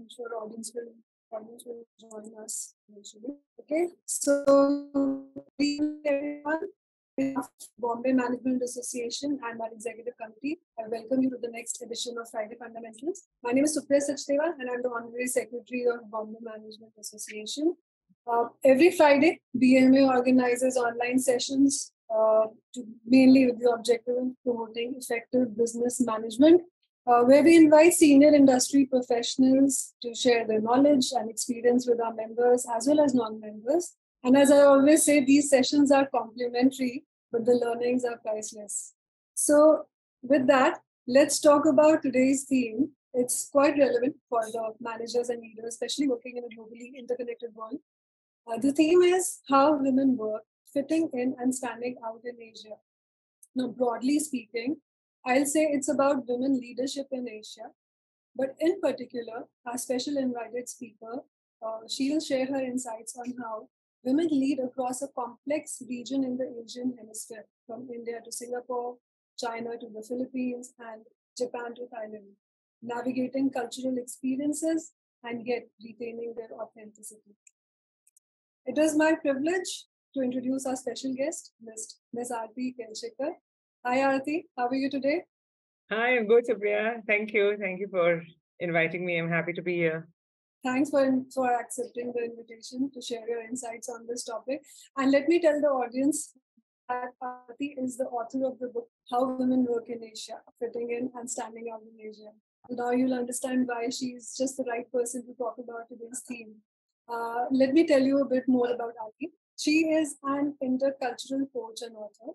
I'm sure audience will join us eventually. Okay, so everyone, Bombay Management Association and our executive committee, I welcome you to the next edition of Friday Fundamentals. My name is Supriya Sachdeva, and I'm the Honorary Secretary of Bombay Management Association. Every Friday, BMA organizes online sessions mainly with the objective of promoting effective business management, where we invite senior industry professionals to share their knowledge and experience with our members as well as non-members. And as I always say, these sessions are complimentary, but the learnings are priceless. So with that, let's talk about today's theme. It's quite relevant for the managers and leaders, especially working in a globally interconnected world. The theme is how women work, fitting in and standing out in Asia. Now, broadly speaking, I'll say it's about women leadership in Asia, but in particular, our special invited speaker, she'll share her insights on how women lead across a complex region in the Asian hemisphere, from India to Singapore, China to the Philippines, and Japan to Thailand, navigating cultural experiences and yet retaining their authenticity. It is my privilege to introduce our special guest, Ms. Aarti Kelshikar. Hi, Aarti. How are you today? Hi, I'm good, Supriya. Thank you. Thank you for inviting me. I'm happy to be here. Thanks for accepting the invitation to share your insights on this topic. And let me tell the audience that Aarti is the author of the book, How Women Work in Asia, Fitting In and Standing Out in Asia. So now you'll understand why she's just the right person to talk about today's theme. Let me tell you a bit more about Aarti. She is an intercultural coach and author.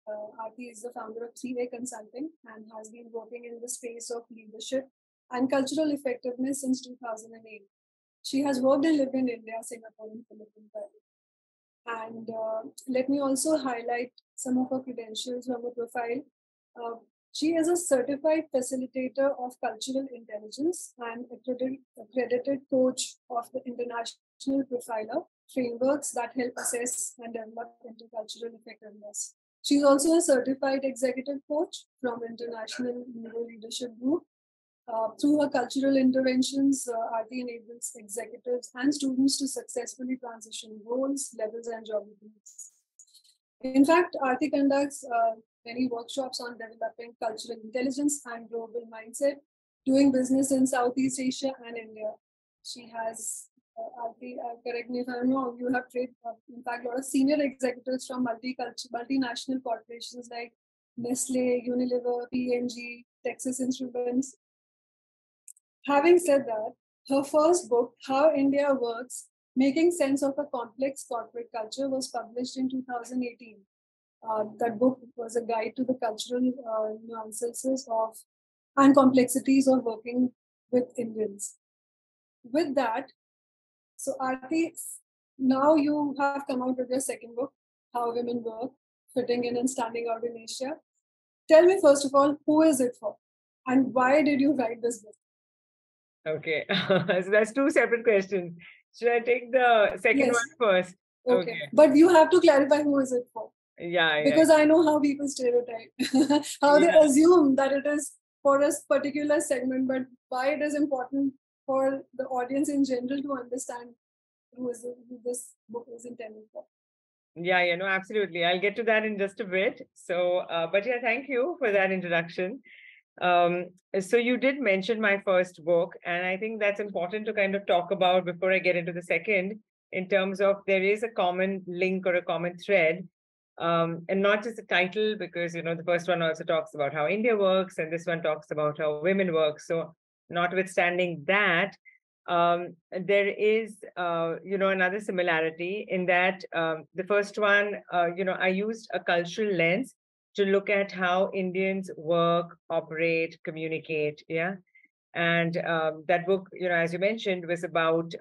Aarti is the founder of 3A Consulting and has been working in the space of leadership and cultural effectiveness since 2008. She has worked and lived in India, Singapore, and Philippines. And let me also highlight some of her credentials from her profile. She is a certified facilitator of cultural intelligence and accredited coach of the International Profiler frameworks that help assess and develop intercultural effectiveness. She's also a certified executive coach from International Neuro Leadership Group. Through her cultural interventions, Aarti enables executives and students to successfully transition roles, levels, and geographies. In fact, Aarti conducts many workshops on developing cultural intelligence and global mindset, doing business in Southeast Asia and India. She has, Aarti, correct me if I'm wrong, you have trained, in fact, a lot of senior executives from multinational corporations like Nestle, Unilever, P&G, Texas Instruments. Having said that, her first book, How India Works, Making Sense of a Complex Corporate Culture, was published in 2018. That book was a guide to the cultural nuances of and complexities of working with Indians. With that, so Aarti, now you have come out with your second book, How Women Work, Fitting In and Standing Out in Asia. Tell me, first of all, who is it for? And why did you write this book? Okay, so that's two separate questions. Should I take the second one first? Okay. But you have to clarify who is it for. Yeah. Because I know how people stereotype, how they assume that it is for a particular segment, but why it is important for the audience in general to understand who this book is intended for. Yeah, no, absolutely. I'll get to that in just a bit. So, but yeah, thank you for that introduction. So you did mention my first book, and I think that's important to kind of talk about before I get into the second, in terms of there is a common link or a common thread, and not just the title, because, the first one also talks about how India works, and this one talks about how women work. So notwithstanding that, there is, another similarity in that the first one, I used a cultural lens to look at how Indians work, operate, communicate. Yeah. And that book, as you mentioned, was about,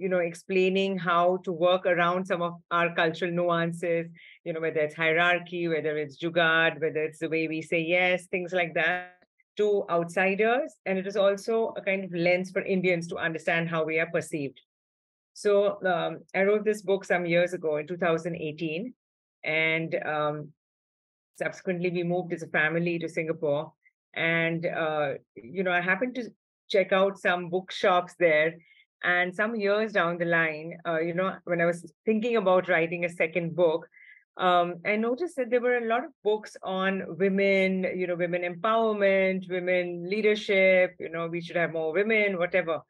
explaining how to work around some of our cultural nuances, whether it's hierarchy, whether it's jugaad, whether it's the way we say yes, things like that, to outsiders. And it is also a kind of lens for Indians to understand how we are perceived. So I wrote this book some years ago in 2018. And subsequently, we moved as a family to Singapore. And, I happened check out some bookshops there. And some years down the line, when I was thinking about writing a second book, I noticed that there were a lot of books on women, women empowerment, women leadership, we should have more women, whatever.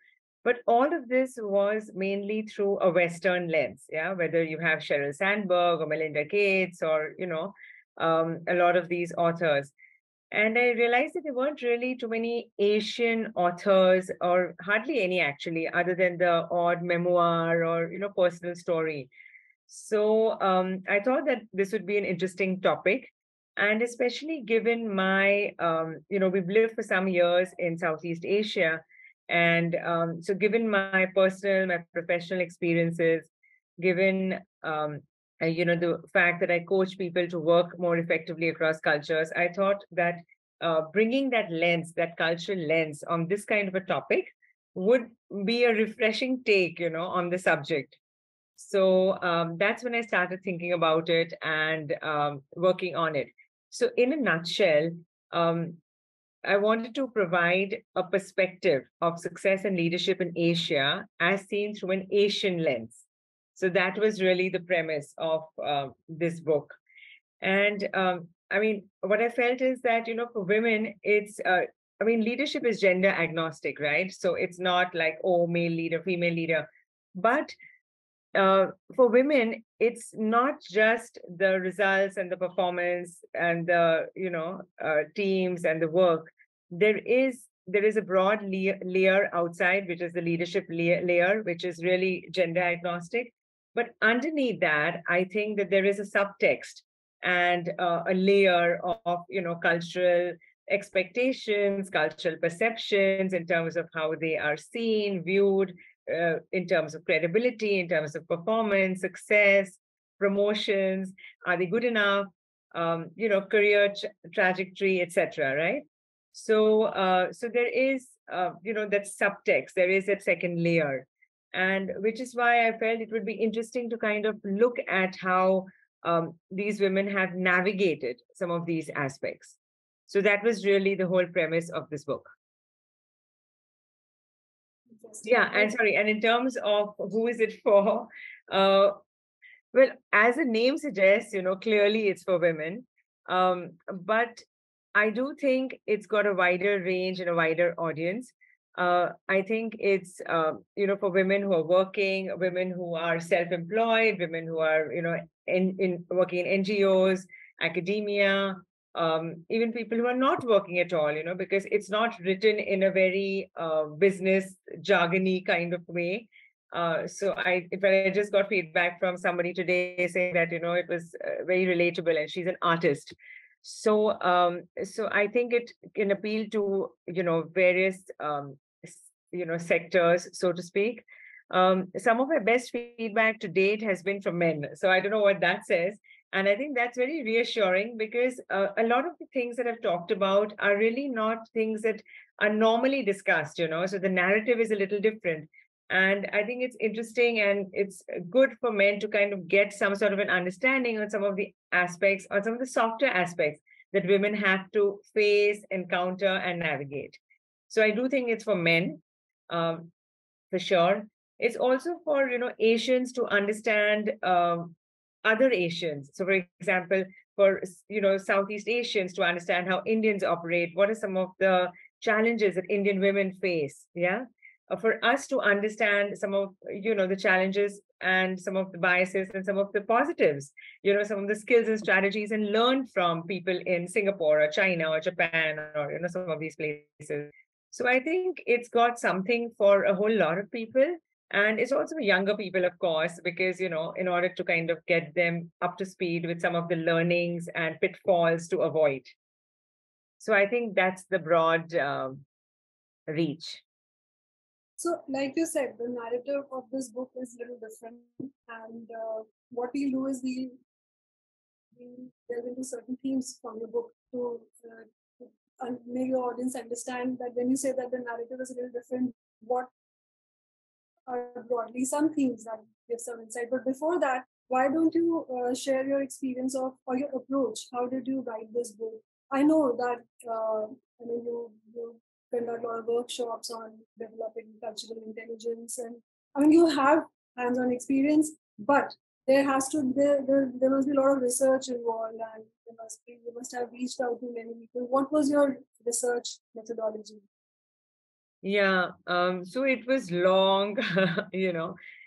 But all of this was mainly through a Western lens, yeah, whether you have Sheryl Sandberg or Melinda Gates or, a lot of these authors. And I realized that there weren't really too many Asian authors, or hardly any actually, other than the odd memoir or, personal story. So I thought that this would be an interesting topic. And especially given my, we've lived for some years in Southeast Asia. And so given my personal, my professional experiences, given, the fact that I coach people to work more effectively across cultures, I thought that bringing that lens, that cultural lens on this kind of a topic would be a refreshing take, on the subject. So that's when I started thinking about it and working on it. So, in a nutshell, um, I wanted to provide a perspective of success and leadership in Asia as seen through an Asian lens. So, that was really the premise of this book. And I mean, what I felt is that, for women, leadership is gender agnostic, right? So, it's not like, oh, male leader, female leader. But for women, it's not just the results and the performance and the teams and the work. There is a broad layer outside, which is the leadership layer, which is really gender agnostic. But underneath that, I think that there is a subtext and a layer of cultural expectations, cultural perceptions in terms of how they are seen, viewed, in terms of credibility, in terms of performance, success, promotions, are they good enough, career trajectory, etc. Right? So there is, that subtext. There is that second layer, and which is why I felt it would be interesting to kind of look at how these women have navigated some of these aspects. So that was really the whole premise of this book. Yeah, and sorry, and in terms of who is it for, well, as the name suggests, clearly it's for women. But I do think it's got a wider range and a wider audience. I think it's, for women who are working, women who are self-employed, women who are, in working in NGOs, academia, even people who are not working at all, because it's not written in a very business jargony kind of way. So I just got feedback from somebody today saying that, it was very relatable, and she's an artist. So I think it can appeal to, various, sectors, so to speak. Some of my best feedback to date has been from men. So I don't know what that says. And I think that's very reassuring, because a lot of the things that I've talked about are really not things that are normally discussed, So the narrative is a little different. And I think it's interesting, and it's good for men to kind of get some sort of an understanding on some of the aspects, or some of the softer aspects that women have to face, encounter, and navigate. So I do think it's for men, for sure. It's also for, Asians to understand other Asians. So, for example, for, Southeast Asians to understand how Indians operate, what are some of the challenges that Indian women face? Yeah. For us to understand some of, the challenges and some of the biases and some of the positives, some of the skills and strategies, and learn from people in Singapore or China or Japan or, some of these places. So I think it's got something for a whole lot of people. And it's also younger people, of course, because, in order to kind of get them up to speed with some of the learnings and pitfalls to avoid. So I think that's the broad reach. So, like you said, the narrative of this book is a little different. And what we'll do is we'll delve into certain themes from the book to make your audience understand that when you say that the narrative is a little different, what are broadly some themes that give some insight. But before that, why don't you share your experience of, or your approach? How did you write this book? I know that you conduct a lot of workshops on developing cultural intelligence. And I mean, you have hands-on experience, but there must be a lot of research involved, and you must have reached out to many people. What was your research methodology? Yeah, so it was long,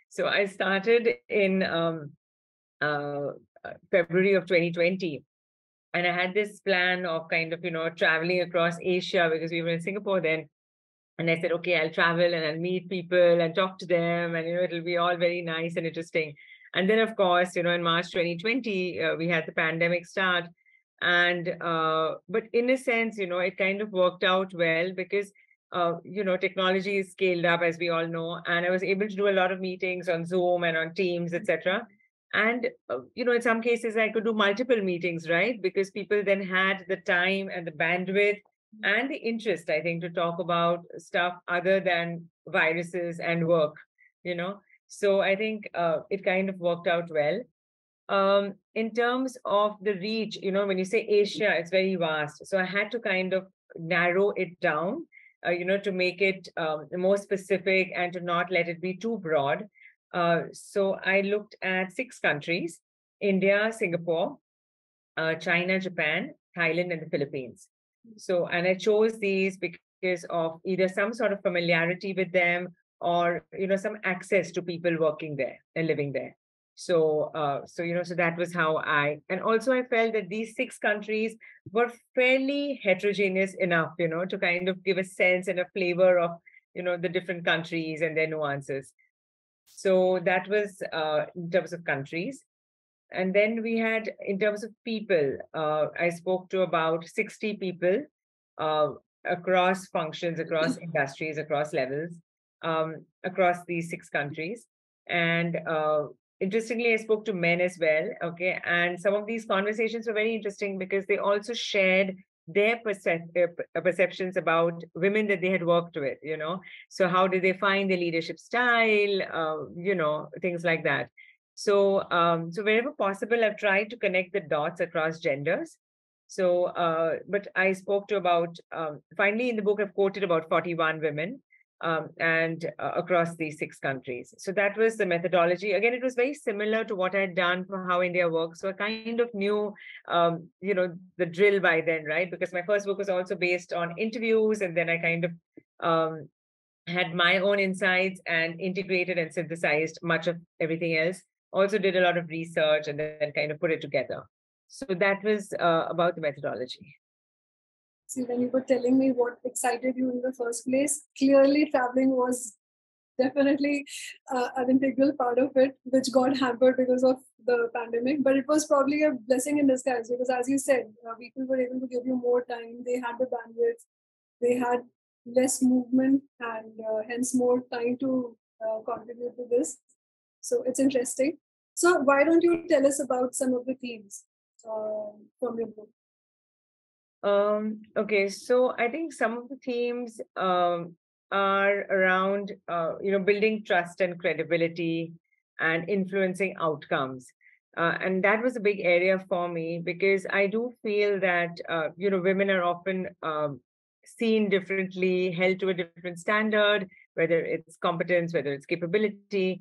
So I started in uh, February of 2020. And I had this plan of kind of, traveling across Asia because we were in Singapore then. And I said, okay, I'll travel and I'll meet people and talk to them. And, it'll be all very nice and interesting. And then, of course, in March 2020, we had the pandemic start. And, but in a sense, it kind of worked out well because, technology is scaled up, as we all know. And I was able to do a lot of meetings on Zoom and on Teams, etc. And, in some cases, I could do multiple meetings, right? Because people then had the time and the bandwidth and the interest, I think, to talk about stuff other than viruses and work, you know. So I think it kind of worked out well. In terms of the reach, when you say Asia, it's very vast. So I had to kind of narrow it down, to make it more specific and to not let it be too broad. So I looked at 6 countries: India, Singapore, China, Japan, Thailand, and the Philippines. So, and I chose these because of either some sort of familiarity with them or, some access to people working there and living there. So, so that was how and also I felt that these 6 countries were fairly heterogeneous enough, to kind of give a sense and a flavor of, the different countries and their nuances. So that was in terms of countries. And then we had, in terms of people, I spoke to about 60 people uh, across functions, across industries, across levels, across these 6 countries. And interestingly, I spoke to men as well. Okay. And some of these conversations were very interesting because they also shared their perceptions about women that they had worked with, So how did they find the leadership style, things like that. So, so wherever possible, I've tried to connect the dots across genders. So, but I spoke to about, finally in the book, I've quoted about 41 women and across these 6 countries. So that was the methodology. Again, it was very similar to what I had done for How India Works. So I kind of knew, the drill by then, right? Because my first book was also based on interviews, and then I kind of had my own insights and integrated and synthesized much of everything else. Also did a lot of research and then kind of put it together. So that was about the methodology. See, when you were telling me what excited you in the first place, clearly traveling was definitely an integral part of it, which got hampered because of the pandemic. But it was probably a blessing in disguise because, as you said, people were able to give you more time. They had the bandwidth, they had less movement, and hence more time to contribute to this. So it's interesting. So why don't you tell us about some of the themes from your book? Okay, so I think some of the themes are around, building trust and credibility and influencing outcomes. And that was a big area for me because I do feel that, women are often seen differently, held to a different standard, whether it's competence, whether it's capability.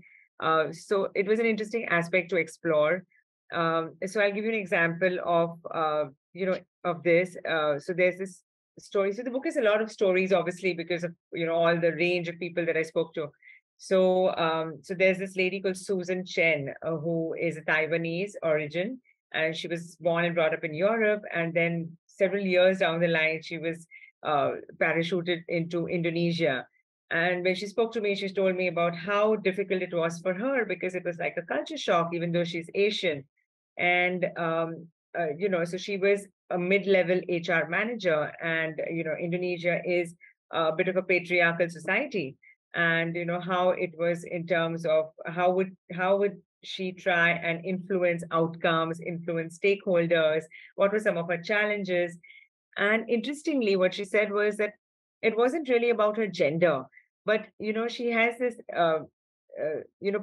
So it was an interesting aspect to explore. So I'll give you an example of, of this. So there's this story. So the book is a lot of stories, obviously, because of, all the range of people that I spoke to. So, so there's this lady called Susan Chen, who is a Taiwanese origin, and she was born and brought up in Europe. And then several years down the line, she was parachuted into Indonesia. And when she spoke to me, she told me about how difficult it was for her because it was like a culture shock, even though she's Asian. And, so she was a mid-level HR manager, and, Indonesia is a bit of a patriarchal society. And, how it was in terms of how would she try and influence outcomes, influence stakeholders, what were some of her challenges. And interestingly, what she said was that it wasn't really about her gender, but, she has this,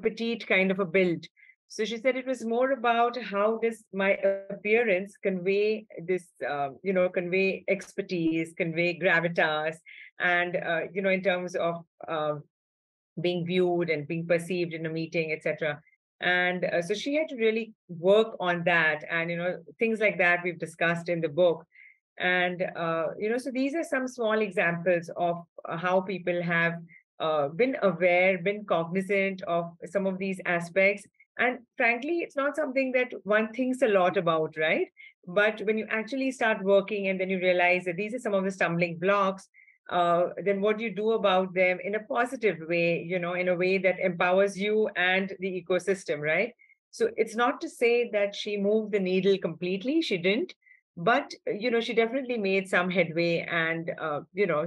petite kind of a build. So she said it was more about how this my appearance convey this, convey expertise, convey gravitas, and in terms of being viewed and being perceived in a meeting, etc. And so she had to really work on that, and things like that we've discussed in the book. And so these are some small examples of how people have been aware, been cognizant of some of these aspects. And frankly, it's not something that one thinks a lot about, right? But when you actually start working and then you realize that these are some of the stumbling blocks, then what do you do about them in a positive way, in a way that empowers you and the ecosystem, right? So it's not to say that she moved the needle completely. She didn't, but she definitely made some headway, and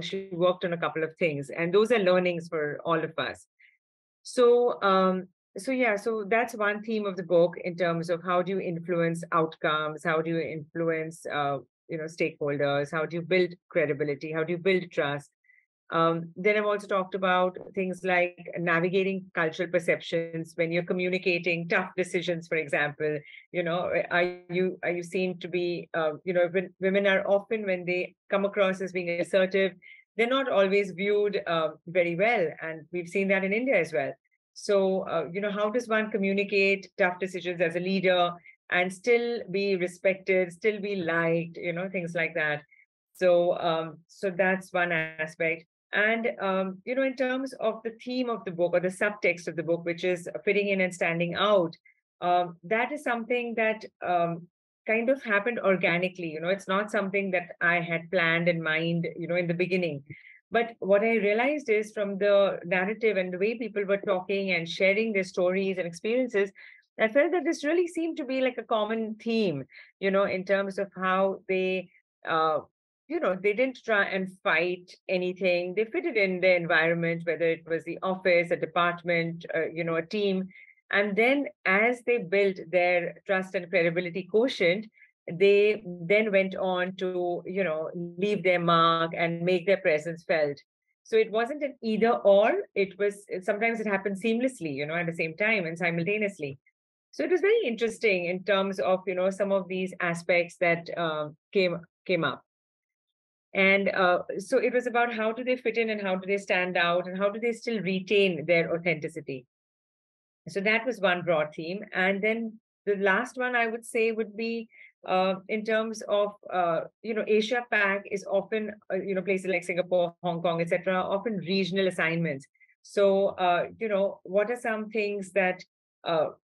she worked on a couple of things, and those are learnings for all of us. So that's one theme of the book, in terms of how do you influence outcomes, how do you influence stakeholders, how do you build credibility, how do you build trust. Then I've also talked about things like navigating cultural perceptions when you're communicating tough decisions, for example. Are you seen to be, when women are often, when they come across as being assertive, they're not always viewed very well. And we've seen that in India as well. So, how does one communicate tough decisions as a leader and still be respected, still be liked, things like that. So that's one aspect. And, in terms of the theme of the book, or the subtext of the book, which is fitting in and standing out, that is something that kind of happened organically. It's not something that I had planned in mind, in the beginning. But what I realized is, from the narrative and the way people were talking and sharing their stories and experiences, I felt that this really seemed to be like a common theme, in terms of how uh, they didn't try and fight anything. They fitted in the environment, whether it was the office, a department, a team. And then as they built their trust and credibility quotient, they then went on to, leave their mark and make their presence felt. So it wasn't an either or, it was, sometimes it happened seamlessly, at the same time and simultaneously. So it was very interesting in terms of, some of these aspects that came up. And so it was about how do they fit in and how do they stand out and how do they still retain their authenticity. So that was one broad theme. And then the last one I would say would be in terms of, Asia Pac is often, places like Singapore, Hong Kong, etc., often regional assignments. So, what are some things that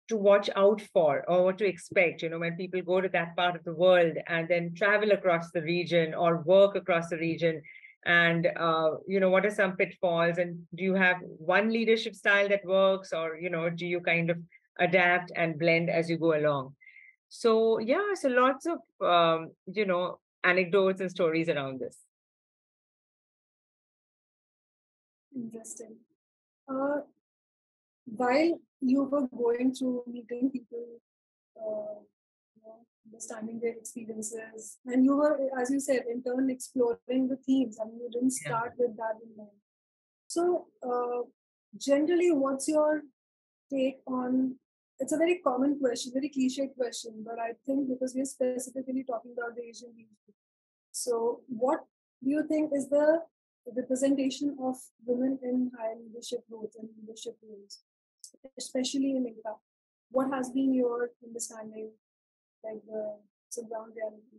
to watch out for, or what to expect, when people go to that part of the world and then travel across the region or work across the region? And what are some pitfalls, and do you have one leadership style that works, or do you kind of adapt and blend as you go along? So yeah, so lots of anecdotes and stories around this. Interesting. While you were going through meeting people, understanding their experiences, and you were, as you said, in turn exploring the themes. I mean, you didn't start with that in mind. So, generally, what's your take on? It's a very common question, very cliche question, but I think because we're specifically talking about the Asian region. So, what do you think is the representation of women in high leadership roles and leadership roles, especially in India? What has been your understanding, like the ground reality?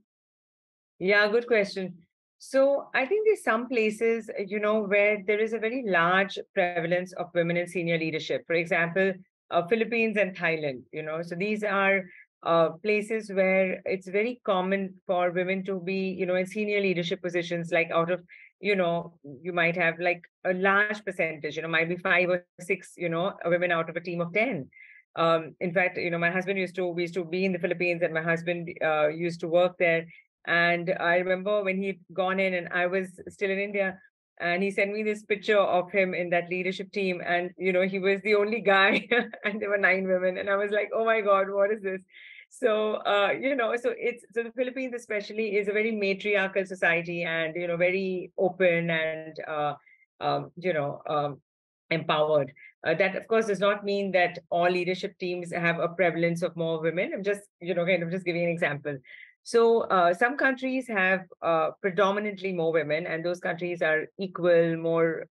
Yeah, good question. So I think there's some places, where there is a very large prevalence of women in senior leadership. For example, Philippines and Thailand, so these are places where it's very common for women to be, in senior leadership positions, like out of, you might have like a large percentage, might be 5 or 6, women out of a team of 10. In fact, my husband we used to be in the Philippines, and my husband used to work there. And I remember when he'd gone in and I was still in India, and he sent me this picture of him in that leadership team. And, he was the only guy and there were 9 women. And I was like, oh my God, what is this? So, so the Philippines especially is a very matriarchal society, and, very open, and, empowered. That, of course, does not mean that all leadership teams have a prevalence of more women. I'm just, kind of just giving an example. So some countries have predominantly more women, and those countries are equal, more,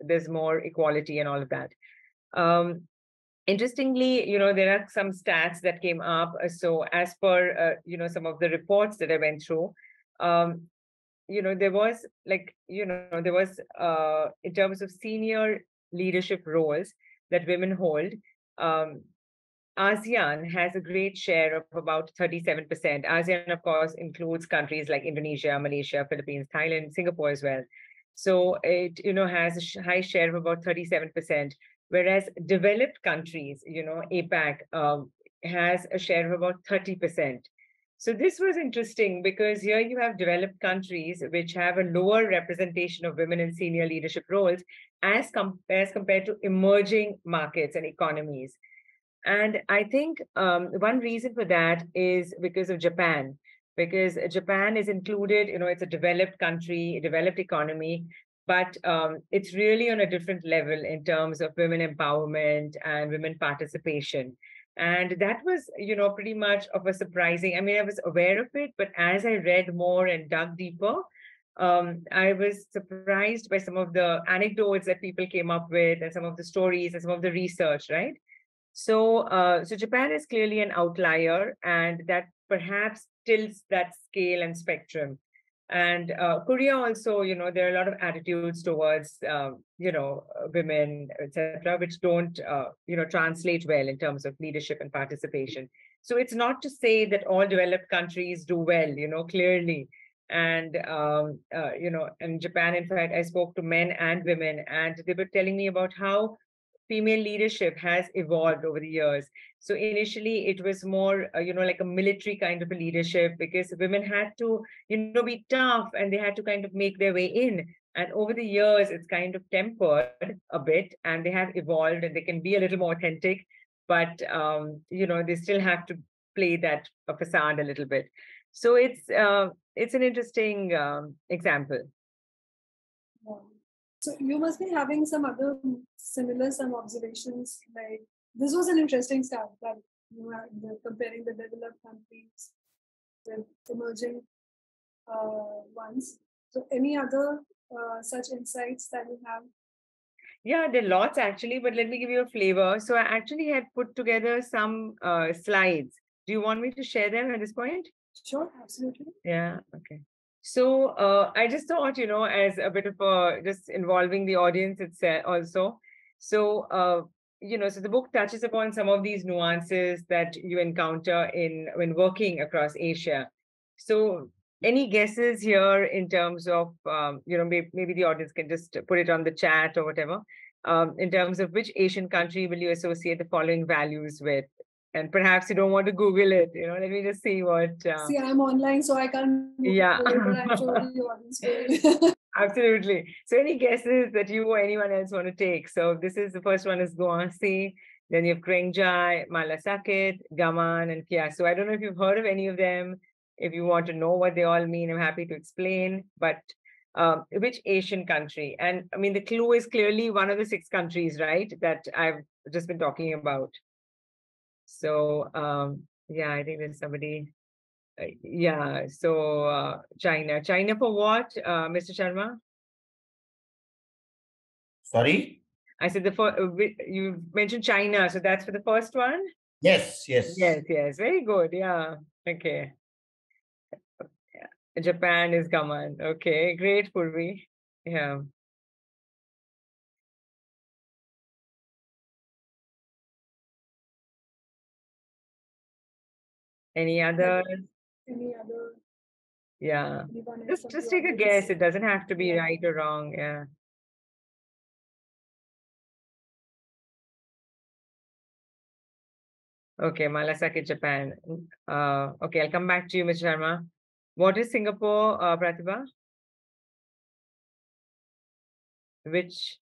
there's more equality and all of that. Interestingly, there are some stats that came up. So as per, some of the reports that I went through, there was in terms of senior leadership roles that women hold, ASEAN has a great share of about 37%. ASEAN, of course, includes countries like Indonesia, Malaysia, Philippines, Thailand, Singapore as well. So it, has a high share of about 37%, whereas developed countries, APAC, has a share of about 30%. So this was interesting because here you have developed countries which have a lower representation of women in senior leadership roles as compared to emerging markets and economies. And I think one reason for that is because of Japan, because Japan is included, it's a developed country, a developed economy, but it's really on a different level in terms of women empowerment and women participation. And that was, pretty much of a surprising, I mean, I was aware of it, but as I read more and dug deeper, I was surprised by some of the anecdotes that people came up with and some of the stories and some of the research, right? So Japan is clearly an outlier, and that perhaps tilts that scale and spectrum. And Korea also, there are a lot of attitudes towards, women, etc., which don't, translate well in terms of leadership and participation. So it's not to say that all developed countries do well, clearly. And, in Japan, in fact, I spoke to men and women, and they were telling me about how female leadership has evolved over the years. So initially, it was more, like a military kind of a leadership because women had to, be tough and they had to kind of make their way in. And over the years, it's kind of tempered a bit and they have evolved and they can be a little more authentic, but, they still have to play that facade a little bit. So it's an interesting example. So you must be having some other some observations. Like this was an interesting start that you are comparing the developed countries with emerging ones. So any other such insights that you have? Yeah, there are lots actually, but let me give you a flavor. So I actually had put together some slides. Do you want me to share them at this point? Sure, absolutely. Yeah, okay. So I just thought, as a bit of just involving the audience itself also. So, so the book touches upon some of these nuances that you encounter when working across Asia. So any guesses here in terms of, maybe the audience can just put it on the chat or whatever, in terms of which Asian country will you associate the following values with? And perhaps you don't want to Google it, let me just see what. See, I'm online, so I can't. Yeah. But I'm sure the audience will. Absolutely. So any guesses that you or anyone else want to take? So this is the first one is Guangxi, then you have Krengjai, Malasakit, Gaman, and Kia. So I don't know if you've heard of any of them. If you want to know what they all mean, I'm happy to explain. But which Asian country? And I mean, the clue is clearly one of the 6 countries, right, that I've just been talking about. So yeah, I think there's somebody. Yeah, so China. China for what, Mr. Sharma? Sorry? I said you mentioned China, so that's for the first one? Yes, yes. Yes, very good, yeah. Okay. Yeah. Japan is Gaman. Okay, great, Purvi. Yeah. Any other? Any other? Yeah. Just take a guess. It doesn't have to be right or wrong. Yeah. Okay, Malasakit, Japan. Okay, I'll come back to you, Mr. Sharma. What is Singapore, Pratibha? Which?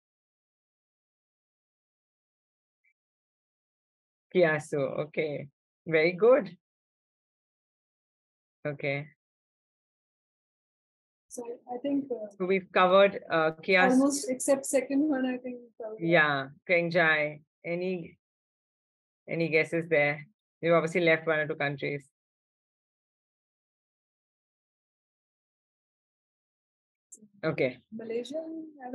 Kiasu. Okay, very good. Okay. So I think So we've covered Kias. almost, except second one, I think. Yeah, Krengjai. Any guesses there? You obviously left one or two countries. Okay. Malaysia, I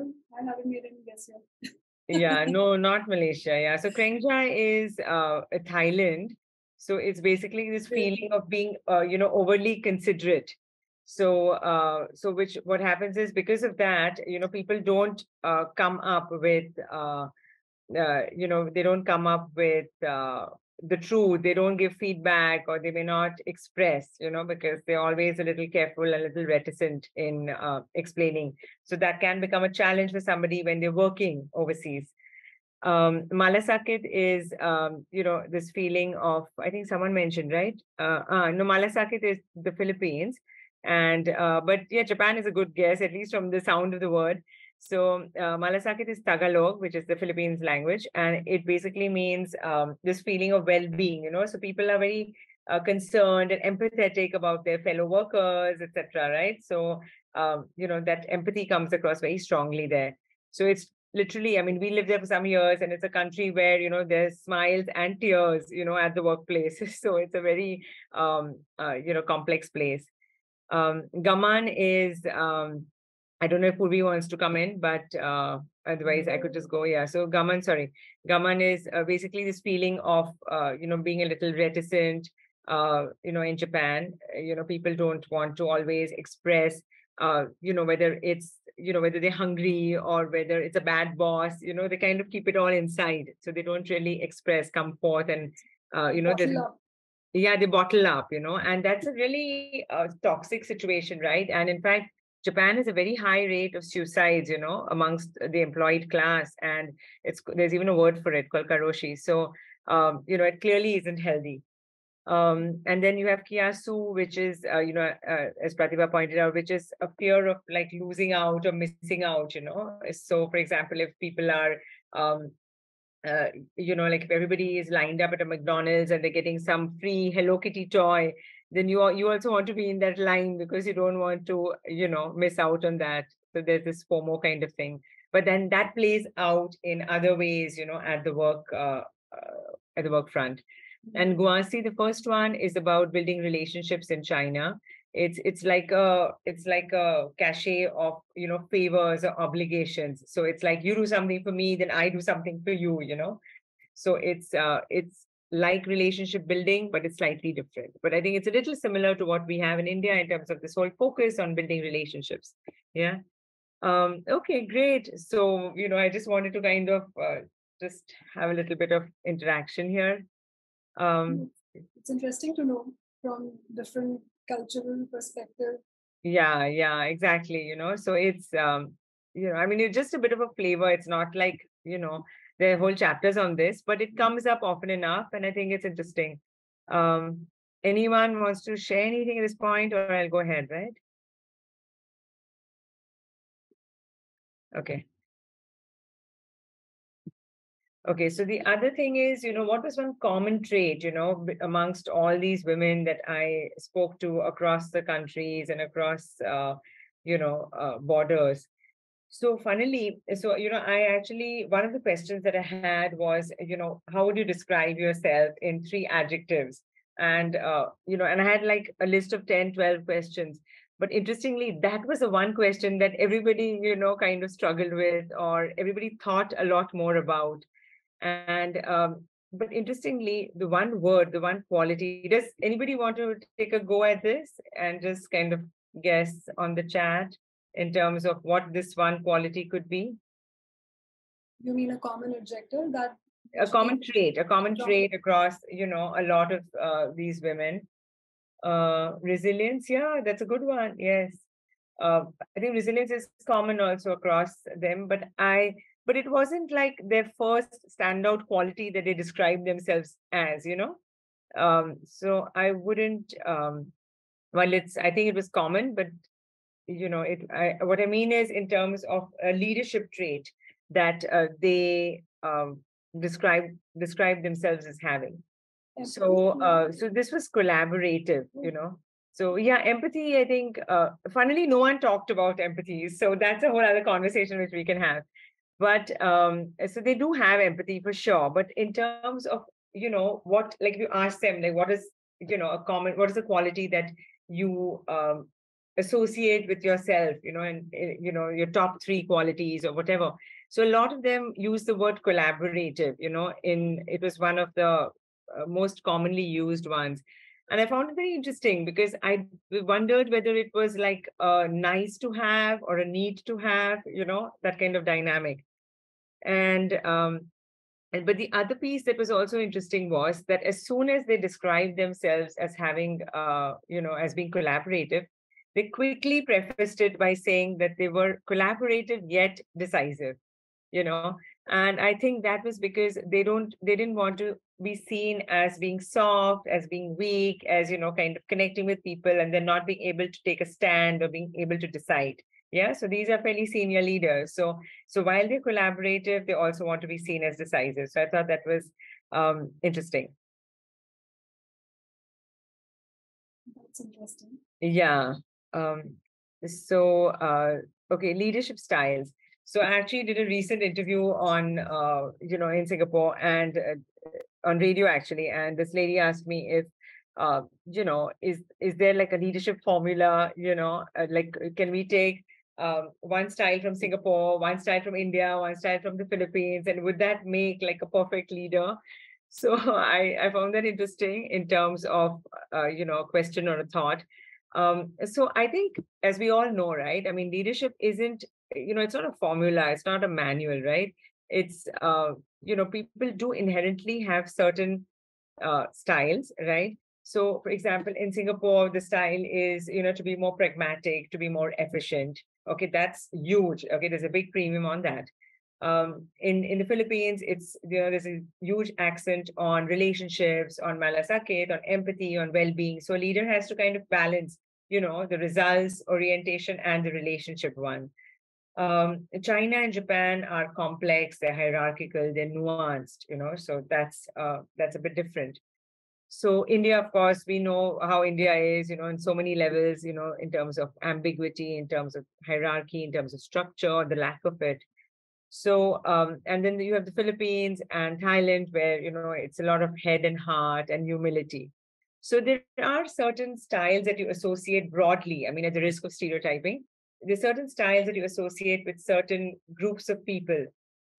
haven't made any guess yet. Yeah, no, not Malaysia. Yeah. So Krengjai is Thailand. So it's basically this feeling of being overly considerate. So what happens is, because of that, people don't come up with they don't come up with the truth. They don't give feedback, or they may not express, because they're always a little careful, a little reticent in explaining. So that can become a challenge for somebody when they're working overseas. Malasakit is, this feeling of, I think someone mentioned, right? No, Malasakit is the Philippines. And, but yeah, Japan is a good guess, at least from the sound of the word. So Malasakit is Tagalog, which is the Philippines language. And it basically means this feeling of well-being, so people are very concerned and empathetic about their fellow workers, etc. Right? So, that empathy comes across very strongly there. So it's literally, I mean, we lived there for some years, and it's a country where, there's smiles and tears, at the workplace. So it's a very, complex place. Gaman is, I don't know if Purvi wants to come in, but otherwise I could just go. Yeah. So Gaman is basically this feeling of, being a little reticent, in Japan. People don't want to always express, whether it's, whether they're hungry or whether it's a bad boss, they kind of keep it all inside. So they don't really express, come forth, and, they bottle up, and that's a really toxic situation, right? And in fact, Japan has a very high rate of suicides, amongst the employed class, and there's even a word for it called karoshi. So, it clearly isn't healthy. And then you have kiasu, which is, as Pratibha pointed out, which is a fear of like losing out or missing out, So, for example, if people are, like if everybody is lined up at a McDonald's and they're getting some free Hello Kitty toy, then you also want to be in that line because you don't want to, miss out on that. So there's this FOMO kind of thing. But then that plays out in other ways, at the work front. And Guasi, the first one, is about building relationships in China. It's like a cachet of favors or obligations. So it's like you do something for me, then I do something for you. So it's like relationship building, but it's slightly different. But I think it's a little similar to what we have in India in terms of this whole focus on building relationships. Yeah. Okay, great. So I just wanted to kind of just have a little bit of interaction here. It's interesting to know from different cultural perspective. Yeah, exactly. So it's, I mean, it's just a bit of a flavor. It's not like, there are whole chapters on this, but it comes up often enough. And I think it's interesting. Anyone wants to share anything at this point, or I'll go ahead, right? Okay. Okay, so the other thing is, what was one common trait, amongst all these women that I spoke to across the countries and across, borders? So funnily, I actually, one of the questions that I had was, how would you describe yourself in 3 adjectives? And, and I had like a list of 10, 12 questions. But interestingly, that was the one question that everybody, kind of struggled with, or everybody thought a lot more about. And but interestingly, the one word, the one quality, does anybody want to take a go at this and just kind of guess on the chat in terms of what this one quality could be? You mean a common adjective that a common trait across, a lot of these women. Resilience, yeah, that's a good one. Yes. I think resilience is common also across them, but it wasn't like their first standout quality that they described themselves as, so I wouldn't, I think it was common, but what I mean is in terms of a leadership trait that they describe themselves as having. So this was collaborative, So yeah, empathy, I think, funnily, no one talked about empathy. So that's a whole other conversation which we can have. But so they do have empathy for sure. But in terms of, what, like you ask them, like, what is, what is the quality that you associate with yourself, and, your top three qualities or whatever. So a lot of them use the word collaborative, it was one of the most commonly used ones. And I found it very interesting because I wondered whether it was like a nice to have or a need to have, that kind of dynamic. And but the other piece that was also interesting was that as soon as they described themselves as having, as being collaborative, they quickly prefaced it by saying that they were collaborative yet decisive, you know. And I think that was because they didn't want to be seen as being soft, as being weak, as, kind of connecting with people and then not being able to take a stand or being able to decide. Yeah, so these are fairly senior leaders. So while they're collaborative, they also want to be seen as decisive. So I thought that was interesting. That's interesting. Yeah. Um, so okay, leadership styles. So I actually did a recent interview on, in Singapore and on radio actually. And this lady asked me if, is there like a leadership formula, like, can we take one style from Singapore, one style from India, one style from the Philippines, and would that make like a perfect leader? So I found that interesting in terms of, a question or a thought. So I think, as we all know, right? I mean, leadership isn't, it's not a formula, it's not a manual, right? It's, people do inherently have certain styles, right? So, for example, in Singapore, the style is, to be more pragmatic, to be more efficient. Okay, that's huge. Okay, there's a big premium on that. In the Philippines, it's, there's a huge accent on relationships, on malasakit, on empathy, on well-being. So a leader has to kind of balance, the results orientation and the relationship one. China and Japan are complex, they're hierarchical, they're nuanced, so that's a bit different. So India, of course, we know how India is, in so many levels, in terms of ambiguity, in terms of hierarchy, in terms of structure, the lack of it. So, and then you have the Philippines and Thailand, where, it's a lot of head and heart and humility. So there are certain styles that you associate broadly. I mean, at the risk of stereotyping, there's certain styles that you associate with certain groups of people.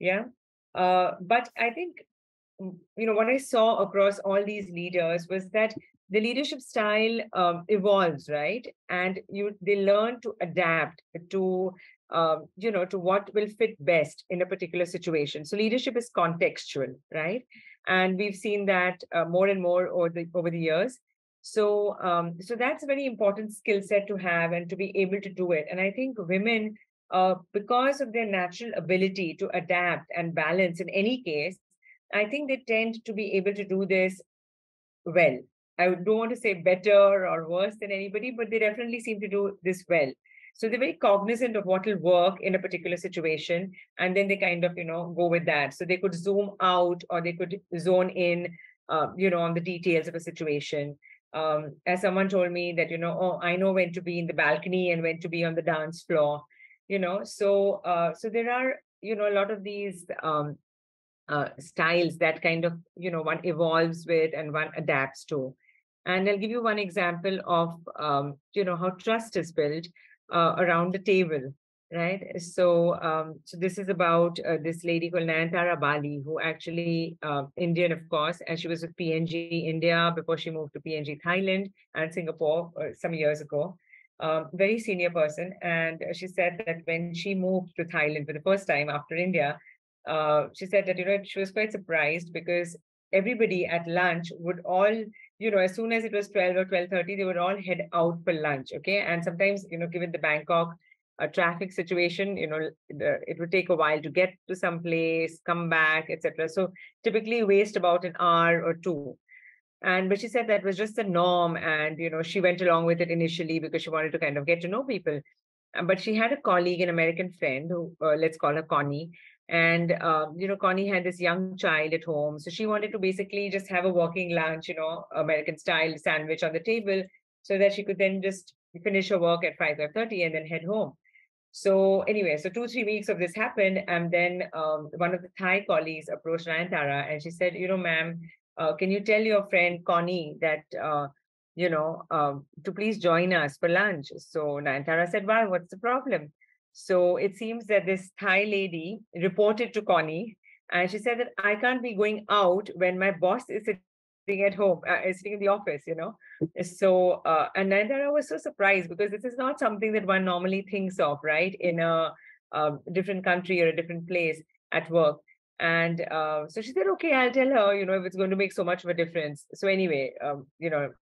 Yeah. But I think, what I saw across all these leaders was that the leadership style evolves, right? And they learn to adapt to, to what will fit best in a particular situation. So leadership is contextual, right? And we've seen that more and more over the years. So, so that's a very important skill set to have and to be able to do it. And I think women, because of their natural ability to adapt and balance in any case, I think they tend to be able to do this well. I don't want to say better or worse than anybody, but they definitely seem to do this well. So they're very cognizant of what will work in a particular situation, and then they kind of, go with that. So they could zoom out or they could zone in, on the details of a situation. As someone told me that, oh, I know when to be in the balcony and when to be on the dance floor, so there are, a lot of these styles that kind of, one evolves with and one adapts to. And I'll give you one example of, how trust is built around the table, right? So this is about this lady called Nayantara Bali, who actually, Indian, of course, and she was with PNG India before she moved to PNG Thailand and Singapore some years ago. Very senior person. And she said that when she moved to Thailand for the first time after India, she said that, she was quite surprised because everybody at lunch would all, as soon as it was 12 or 12:30, they would all head out for lunch. Okay. And sometimes, given the Bangkok traffic situation, it would take a while to get to some place, come back, etc. So typically waste about an hour or two. But she said that was just the norm. And, she went along with it initially because she wanted to kind of get to know people. But she had a colleague, an American friend who, let's call her Connie. And, Connie had this young child at home. So she wanted to basically just have a working lunch, American style sandwich on the table. so that she could then just finish her work at 5:30 and then head home. So anyway, so 2, 3 weeks of this happened, and then one of the Thai colleagues approached Nayantara, and she said, ma'am, can you tell your friend Connie that to please join us for lunch? So Nayantara said, why? What's the problem? So it seems that this Thai lady reported to Connie, and she said that I can't be going out when my boss is sitting at home, is sitting in the office. So, and Nayantara was so surprised because this is not something that one normally thinks of, right? In a different country or a different place at work. And so she said, okay, I'll tell her, if it's going to make so much of a difference. So anyway,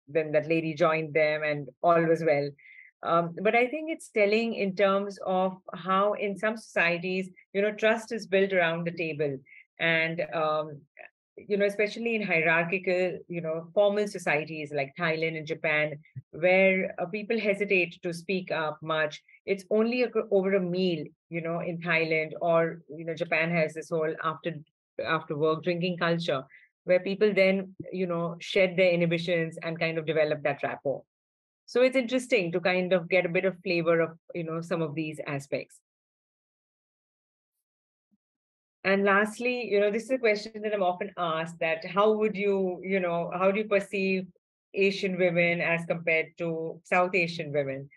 then that lady joined them and all was well. But I think it's telling in terms of how in some societies, trust is built around the table. And especially in hierarchical, formal societies like Thailand and Japan, where people hesitate to speak up much. It's only over a meal, in Thailand, or, Japan has this whole after work drinking culture where people then, shed their inhibitions and kind of develop that rapport. So it's interesting to kind of get a bit of flavor of, some of these aspects. And lastly, this is a question that I'm often asked, that how do you perceive Asian women as compared to South Asian women?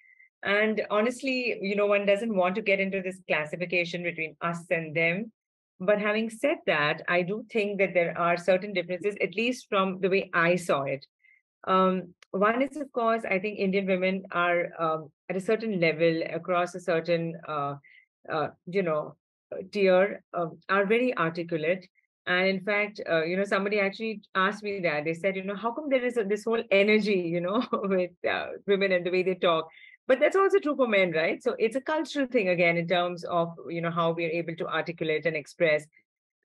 And honestly, one doesn't want to get into this classification between us and them. But having said that, I do think that there are certain differences, at least from the way I saw it. One is, of course, I think Indian women are at a certain level across a certain, tier, are very articulate. And in fact, somebody actually asked me that. They said, how come there is this whole energy, with women and the way they talk? But that's also true for men, right? So it's a cultural thing again in terms of, how we are able to articulate and express.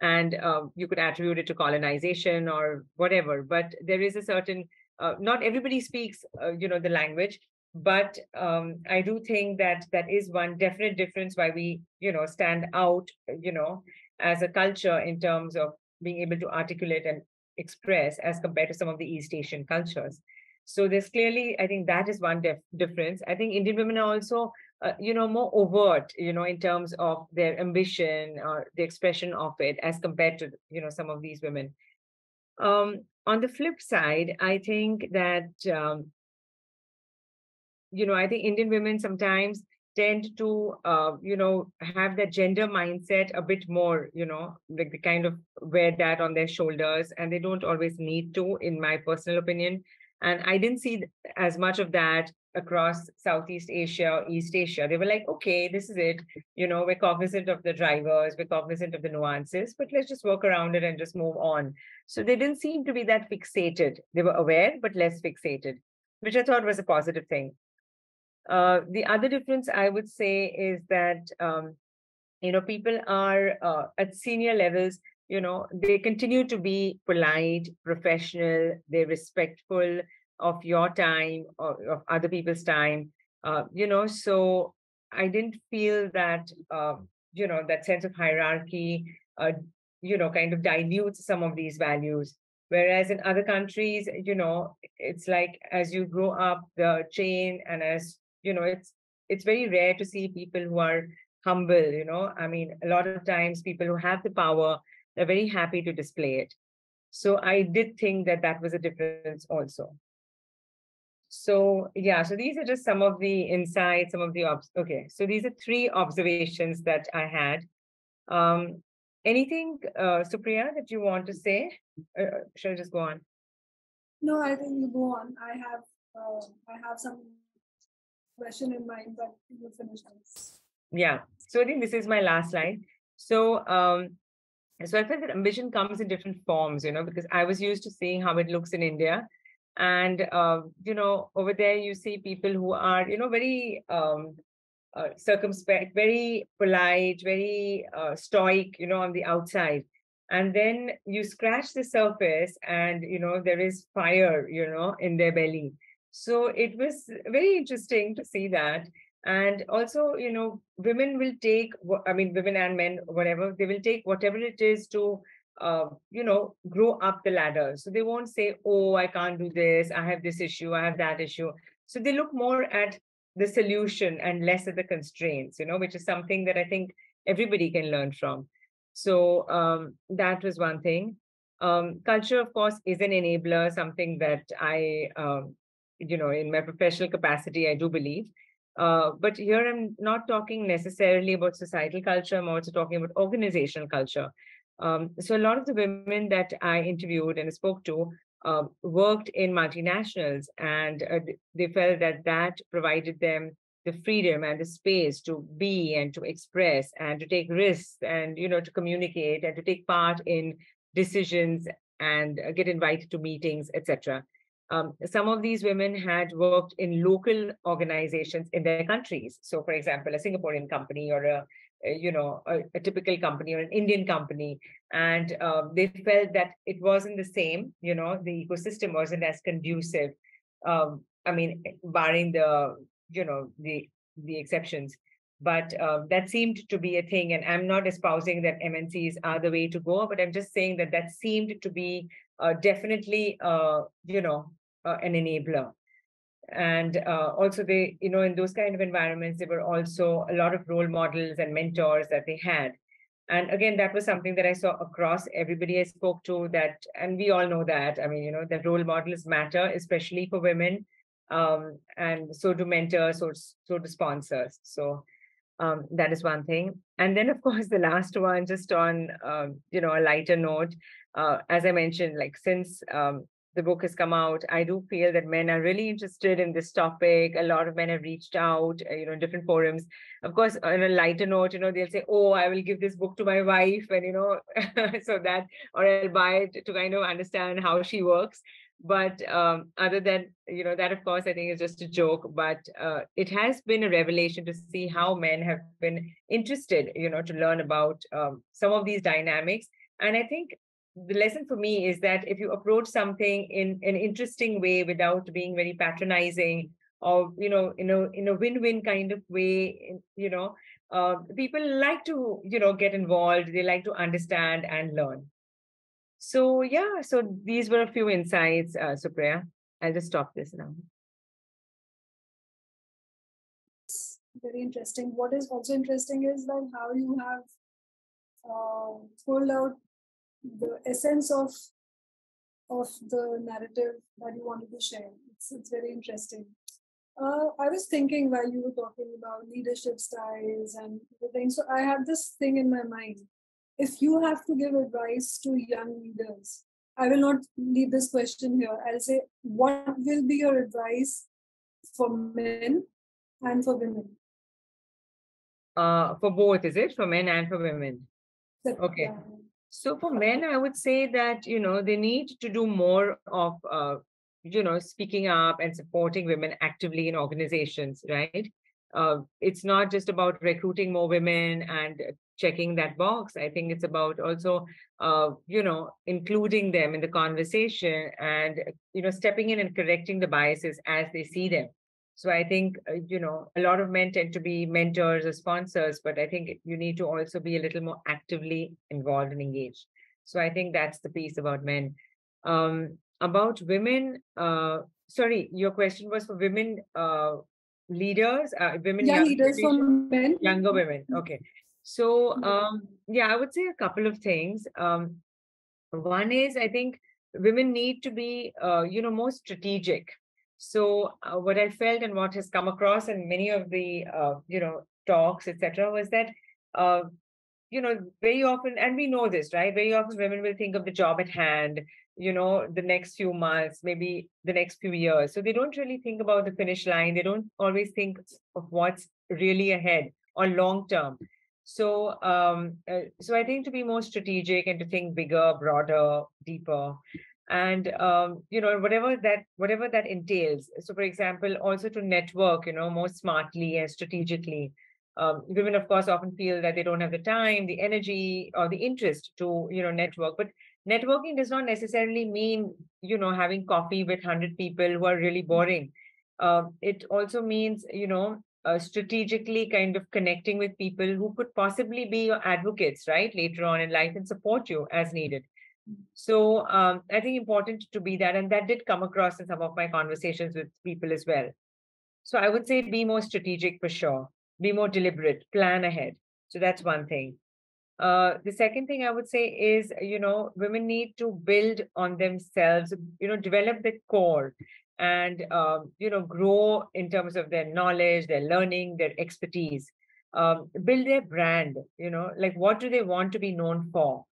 And you could attribute it to colonization or whatever. But there is a certain, not everybody speaks, the language. But I do think that that is one definite difference why we, stand out, as a culture in terms of being able to articulate and express as compared to some of the East Asian cultures. So there's clearly, I think that is one difference. I think Indian women are also, more overt, in terms of their ambition or the expression of it as compared to, some of these women. On the flip side, I think that, I think Indian women sometimes tend to, have that gender mindset a bit more, like they kind of wear that on their shoulders, and they don't always need to, in my personal opinion. And I didn't see as much of that across Southeast Asia or East Asia. They were like, okay, this is it. We're cognizant of the drivers, we're cognizant of the nuances, but let's just work around it and just move on. So they didn't seem to be that fixated. They were aware, but less fixated, which I thought was a positive thing. The other difference I would say is that, people are at senior levels, they continue to be polite, professional, they're respectful of your time or of other people's time, so I didn't feel that, that sense of hierarchy, kind of dilutes some of these values. Whereas in other countries, it's like as you grow up the chain, and as it's very rare to see people who are humble. I mean, a lot of times people who have the power, they're very happy to display it. So I did think that that was a difference also. So yeah, so these are just some of the insights, some of the okay. So these are 3 observations that I had. Anything, Supriya, that you want to say? Should I just go on? No, I think you go on. I have some question in mind, but you finish this. Yeah. So I think this is my last slide. So so I felt that ambition comes in different forms, because I was used to seeing how it looks in India. And over there you see people who are, very circumspect, very polite, very stoic, on the outside. And then you scratch the surface and, there is fire, in their belly. So it was very interesting to see that. And also, women will take, women and men, whatever, they will take whatever it is to, grow up the ladder. So they won't say, oh, I can't do this, I have this issue, I have that issue. So they look more at the solution and less at the constraints, which is something that I think everybody can learn from. So that was one thing. Culture, of course, is an enabler, something that I, in my professional capacity, I do believe. But here I'm not talking necessarily about societal culture, I'm also talking about organizational culture. So a lot of the women that I interviewed and spoke to worked in multinationals, and they felt that that provided them the freedom and the space to be and to express and to take risks and to communicate and to take part in decisions and get invited to meetings, etc. Some of these women had worked in local organizations in their countries. So, for example, a Singaporean company or a typical company or an Indian company, and they felt that it wasn't the same. The ecosystem wasn't as conducive. I mean, barring the exceptions, but that seemed to be a thing. And I'm not espousing that MNCs are the way to go, but I'm just saying that that seemed to be definitely, an enabler. And also they, in those kind of environments, there were also a lot of role models and mentors that they had. And again, that was something that I saw across everybody I spoke to, that, and we all know that, I mean, that role models matter, especially for women. And so do mentors, so do sponsors. So that is one thing. And then, of course, the last one, just on, a lighter note, as I mentioned, like since the book has come out, I do feel that men are really interested in this topic. A lot of men have reached out, in different forums. Of course, on a lighter note, they'll say, oh, I will give this book to my wife, and, so that, or I'll buy it to kind of understand how she works. But other than, that, of course, I think is just a joke. But it has been a revelation to see how men have been interested, to learn about some of these dynamics. And I think the lesson for me is that if you approach something in an interesting way without being very patronizing, or in a win-win kind of way, people like to get involved, they like to understand and learn. So yeah, so these were a few insights, Supriya. I'll just stop this now. Very interesting. What is also interesting is that how you have pulled out the essence of the narrative that you wanted to share. It's very interesting. I was thinking while you were talking about leadership styles and everything. So I had this thing in my mind. If you have to give advice to young leaders, I will not leave this question here. I'll say, what will be your advice for men and for women? For both, is it? For men and for women? Okay. Yeah. So for men, I would say that, they need to do more of, speaking up and supporting women actively in organizations, right? It's not just about recruiting more women and checking that box. I think it's about also, including them in the conversation and, stepping in and correcting the biases as they see them. So I think, a lot of men tend to be mentors or sponsors, but I think you need to also be a little more actively involved and engaged. So I think that's the piece about men. About women, sorry, your question was for women leaders, women young leaders for men. Younger women. Okay. So I would say a couple of things. One is, I think women need to be, more strategic. So what I felt and what has come across in many of the, talks, etc., was that, very often, and we know this, right? Very often women will think of the job at hand, the next few months, maybe the next few years. So they don't really think about the finish line. They don't always think of what's really ahead or long term. So, so I think to be more strategic and to think bigger, broader, deeper, and whatever that entails. So, for example, also to network, more smartly and strategically. Women, of course, often feel that they don't have the time, the energy, or the interest to, network. But networking does not necessarily mean, having coffee with 100 people who are really boring. It also means, strategically kind of connecting with people who could possibly be your advocates, right, later on in life and support you as needed. So I think important to be that. And that did come across in some of my conversations with people as well. So I would say be more strategic for sure, be more deliberate, plan ahead. So that's one thing. The second thing I would say is, women need to build on themselves, develop the core and, grow in terms of their knowledge, their learning, their expertise, build their brand, like what do they want to be known for?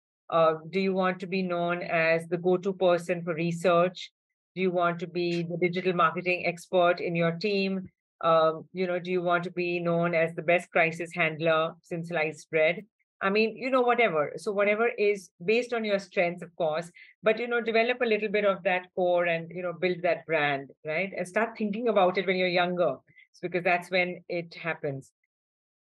Do you want to be known as the go-to person for research? Do you want to be the digital marketing expert in your team? Do you want to be known as the best crisis handler since sliced bread? I mean, whatever. So whatever is based on your strengths, of course, but, develop a little bit of that core and, build that brand, right? And start thinking about it when you're younger, because that's when it happens.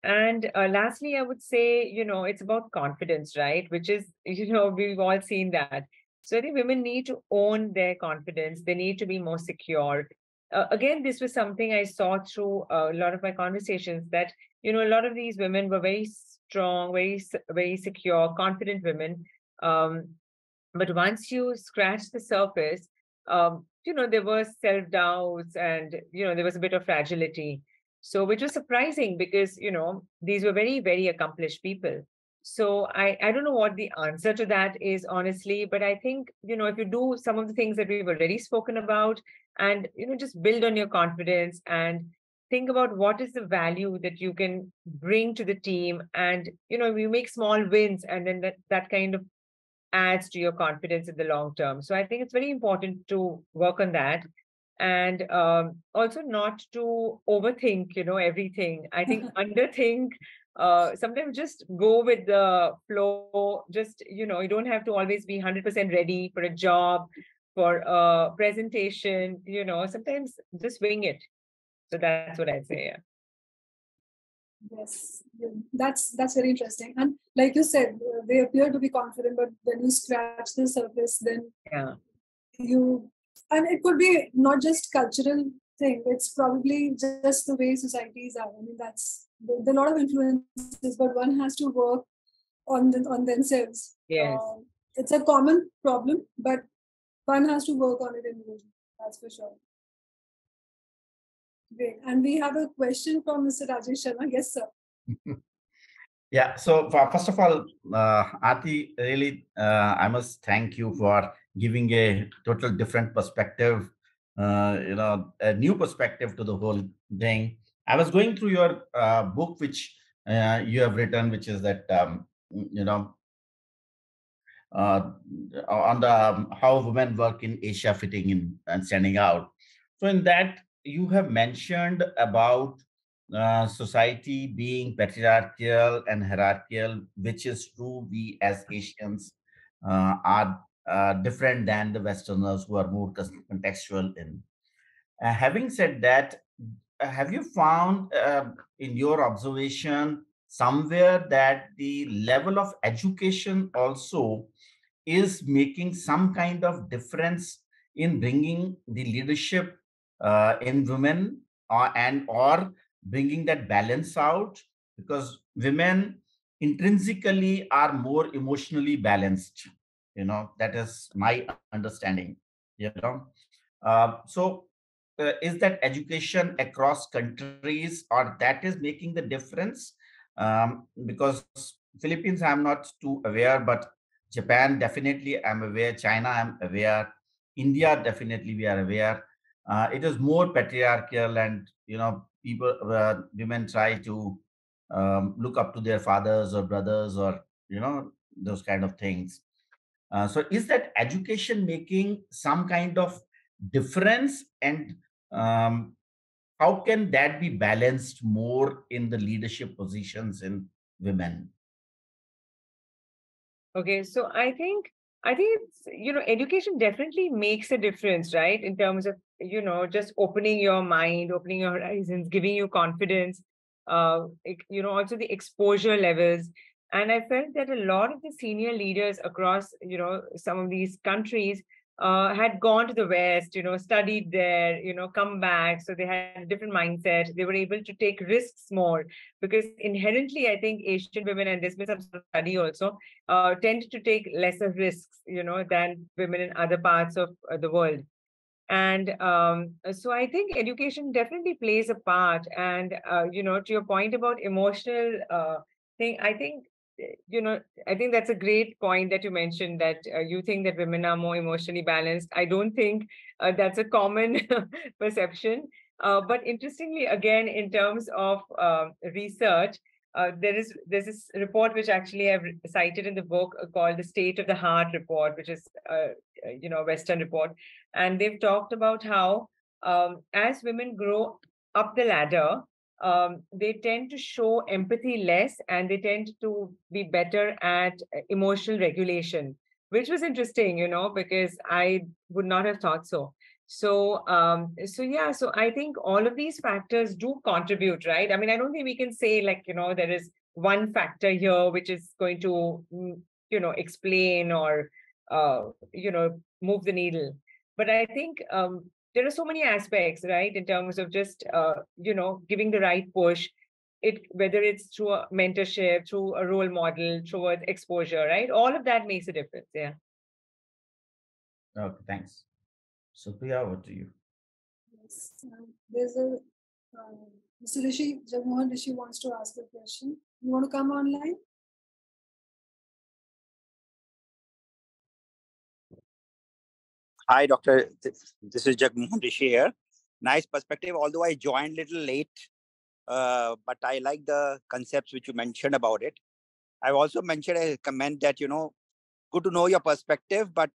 And lastly, I would say, it's about confidence, right? Which is, we've all seen that. So I think women need to own their confidence. They need to be more secure. Again, this was something I saw through a lot of my conversations that, a lot of these women were very strong, very secure, confident women. But once you scratch the surface, there were self-doubts and, there was a bit of fragility. So, which was surprising because, these were very, very accomplished people. So I don't know what the answer to that is, honestly, but I think, if you do some of the things that we've already spoken about and, just build on your confidence and think about what is the value that you can bring to the team and, you make small wins and then that kind of adds to your confidence in the long term. So I think it's very important to work on that and also not to overthink, everything. I think underthink. Sometimes just go with the flow. Just, you don't have to always be 100% ready for a job, for a presentation. Sometimes just wing it. So that's what I'd say. Yeah. Yes, yeah, that's very interesting. And like you said, they appear to be confident, but when you scratch the surface, then Yeah. and it could be not just cultural thing. It's probably just the way societies are. I mean, there are a lot of influences, but one has to work on themselves. Yes. It's a common problem, but one has to work on it individually. That's for sure. Great. And we have a question from Mr. Rajesh Sharma. Yes, sir. Yeah. So first of all, Aarti, really, I must thank you for giving a total different perspective, a new perspective to the whole thing. I was going through your book, which you have written, which is that, uh, on the how women work in Asia fitting in and standing out. So in that, you have mentioned about society being patriarchal and hierarchical, which is true. We as Asians are different than the Westerners who are more contextual in. Having said that, have you found in your observation somewhere that the level of education also is making some kind of difference in bringing the leadership in women or bringing that balance out, because women intrinsically are more emotionally balanced, that is my understanding, so is that education across countries or that is making the difference? Because Philippines I'm not too aware, but Japan, definitely I'm aware. China, I'm aware. India, definitely we are aware. It is more patriarchal, and people, women try to look up to their fathers or brothers, or those kind of things. So, is that education making some kind of difference, and um, how can that be balanced more in the leadership positions in women? Okay, so I think it's, education definitely makes a difference, right? In terms of, just opening your mind, opening your horizons, giving you confidence, also the exposure levels. And I felt that a lot of the senior leaders across, some of these countries had gone to the West, studied there, come back. So they had a different mindset. They were able to take risks more because inherently, I think Asian women, and there's been some sort of study also, tend to take lesser risks, than women in other parts of the world. And so I think education definitely plays a part. And, to your point about emotional thing, I think, I think that's a great point that you mentioned, that you think that women are more emotionally balanced. I don't think that's a common perception. But interestingly, again, in terms of research, there's this report which actually I've cited in the book called the State of the Heart report, which is a Western report, and they've talked about how as women grow up the ladder, they tend to show empathy less, and they tend to be better at emotional regulation, which was interesting, because I would not have thought so. So I think all of these factors do contribute, right? I mean, I don't think we can say, like, there is one factor here which is going to, explain or, move the needle. But I think there are so many aspects, right, in terms of just, giving the right push, whether it's through a mentorship, through a role model, through exposure, right? All of that makes a difference. Yeah. Okay, thanks. So, Priya, over to you. Yes. There's a Mr. Rishi, Jagmohan Rishi wants to ask a question. You want to come online? Hi, Doctor. This is Jagmohan Rishi here. Nice perspective, although I joined a little late, but I like the concepts which you mentioned about it. I've also mentioned a comment that, good to know your perspective, but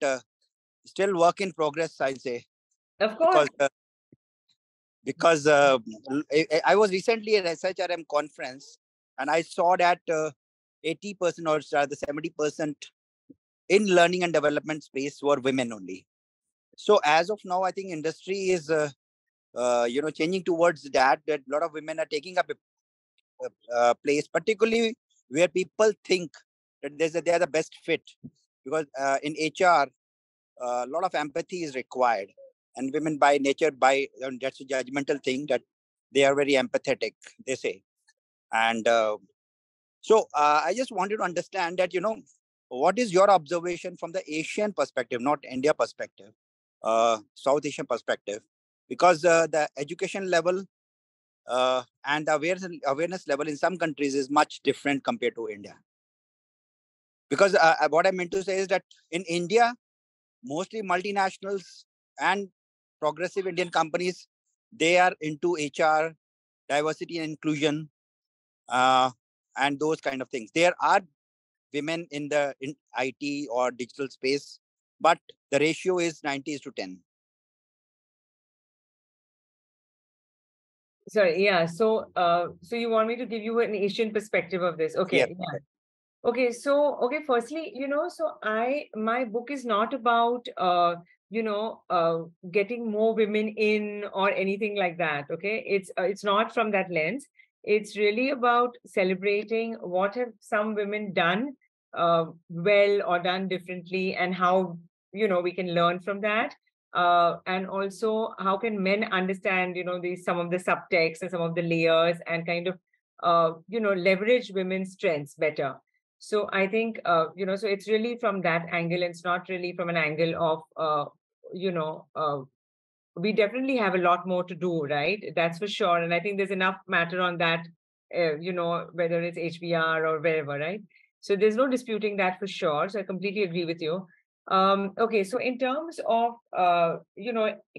still work in progress, I'll say. Of course. Because I was recently at SHRM conference, and I saw that 80% or rather 70% in learning and development space were women only. So as of now, I think industry is changing towards that a lot of women are taking up a place, particularly where people think that they are the best fit, because in HR a lot of empathy is required, and women by nature, that's a judgmental thing, that they are very empathetic, they say. And so I just wanted to understand that, what is your observation from the Asian perspective, not India perspective, South Asian perspective, because the education level and the awareness level in some countries is much different compared to India. Because what I meant to say is that in India, mostly multinationals and progressive Indian companies, they are into HR, diversity and inclusion, and those kind of things. There are women in IT or digital space, but the ratio is 90:10. Sorry, yeah. So you want me to give you an Asian perspective of this? Okay. Yep. Yeah. Okay, firstly, so my book is not about getting more women in or anything like that. Okay, it's not from that lens. It's really about celebrating what have some women done well or done differently, and how we can learn from that. And also, how can men understand some of the subtext and some of the layers, and kind of leverage women's strengths better. So I think, so it's really from that angle. It's not really from an angle of, we definitely have a lot more to do, right? That's for sure. And I think there's enough matter on that, whether it's HBR or wherever, right? So there's no disputing that for sure. So I completely agree with you. Okay, so in terms of,